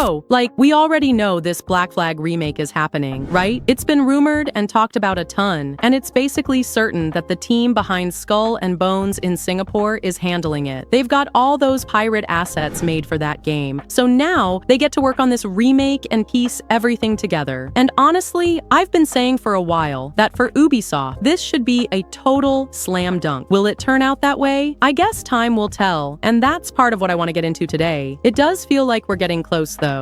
Oh, like, we already know this Black Flag remake is happening, right? It's been rumored and talked about a ton, and it's basically certain that the team behind Skull and Bones in Singapore is handling it. They've got all those pirate assets made for that game, so now they get to work on this remake and piece everything together. And honestly, I've been saying for a while that for Ubisoft, this should be a total slam dunk. Will it turn out that way? I guess time will tell, and that's part of what I want to get into today. It does feel like we're getting close though.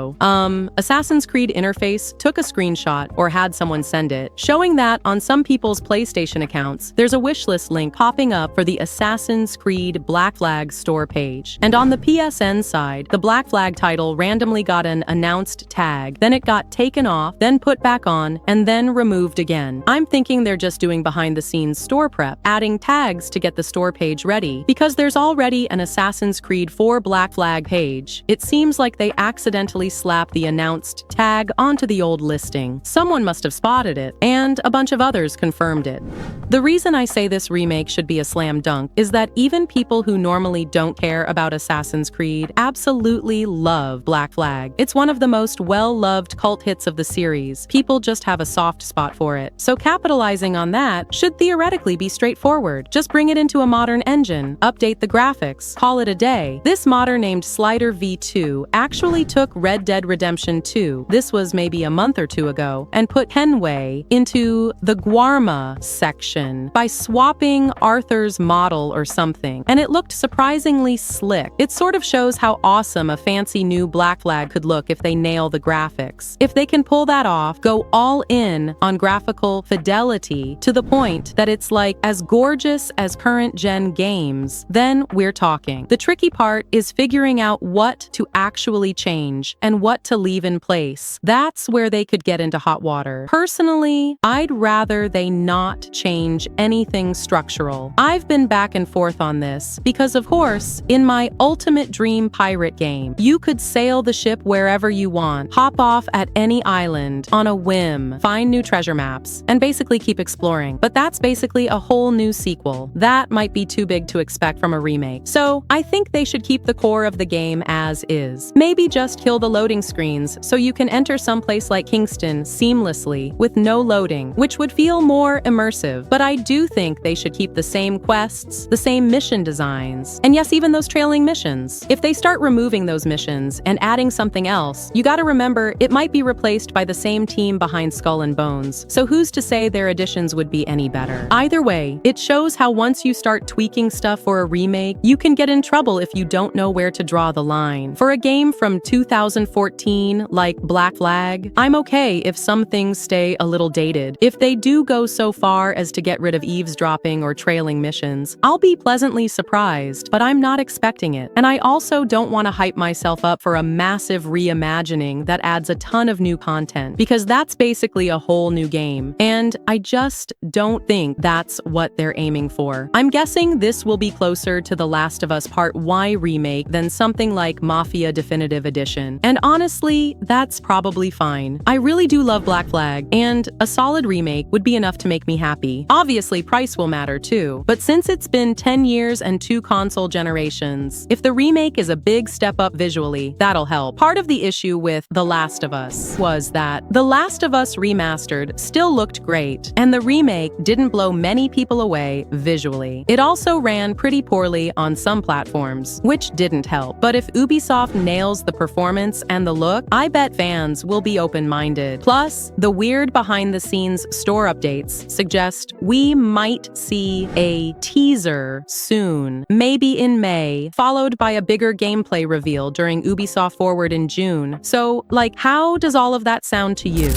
Assassin's Creed Interface took a screenshot, or had someone send it, showing that on some people's PlayStation accounts, there's a wishlist link popping up for the Assassin's Creed Black Flag store page. And on the PSN side, the Black Flag title randomly got an announced tag, then it got taken off, then put back on, and then removed again. I'm thinking they're just doing behind the scenes store prep, adding tags to get the store page ready, because there's already an Assassin's Creed 4 Black Flag page. It seems like they accidentally slapped the announced tag onto the old listing. Someone must have spotted it, and a bunch of others confirmed it. The reason I say this remake should be a slam dunk is that even people who normally don't care about Assassin's Creed absolutely love Black Flag. It's one of the most well-loved cult hits of the series. People just have a soft spot for it. So capitalizing on that should theoretically be straightforward. Just bring it into a modern engine, update the graphics, call it a day. This modder named Slider V2 actually took Red Dead Redemption 2, this was maybe a month or two ago, and put Henway into the Guarma section by swapping Arthur's model or something, and it looked surprisingly slick. It sort of shows how awesome a fancy new Black Flag could look if they nail the graphics. If they can pull that off, go all in on graphical fidelity to the point that it's like as gorgeous as current gen games, then we're talking. The tricky part is figuring out what to actually change and what to leave in place. That's where they could get into hot water. Personally, I'd rather they not change anything structural. I've been back and forth on this because, of course, in my ultimate dream pirate game, you could sail the ship wherever you want, hop off at any island on a whim, find new treasure maps, and basically keep exploring. But that's basically a whole new sequel. That might be too big to expect from a remake. So I think they should keep the core of the game as is. Maybe just kill the loading screens so you can enter someplace like Kingston seamlessly with no loading, which would feel more immersive. But I do think they should keep the same quests, the same mission designs, and yes, even those trailing missions. If they start removing those missions and adding something else, you gotta remember it might be replaced by the same team behind Skull and Bones, so who's to say their additions would be any better? Either way, it shows how once you start tweaking stuff for a remake, you can get in trouble if you don't know where to draw the line. For a game from 2014 like Black Flag, I'm okay if some things stay a little dated. If they do go so far as to get rid of eavesdropping or trailing missions, I'll be pleasantly surprised, but I'm not expecting it. And I also don't want to hype myself up for a massive reimagining that adds a ton of new content, because that's basically a whole new game, and I just don't think that's what they're aiming for. I'm guessing this will be closer to The Last of Us Part Y remake than something like Mafia Definitive Edition, and honestly, that's probably fine. I really do love Black Flag, and a solid remake would be enough to make me happy. Obviously, price will matter too, but since it's been 10 years and 2 console generations, if the remake is a big step up visually, that'll help. Part of the issue with The Last of Us was that The Last of Us Remastered still looked great, and the remake didn't blow many people away visually. It also ran pretty poorly on some platforms, which didn't help. But if Ubisoft nails the performance and the look, I bet fans will be open-minded. Plus, the weird behind-the-scenes store updates suggest we might see a teaser soon, maybe in May, followed by a bigger gameplay reveal during Ubisoft Forward in June. So, like, how does all of that sound to you?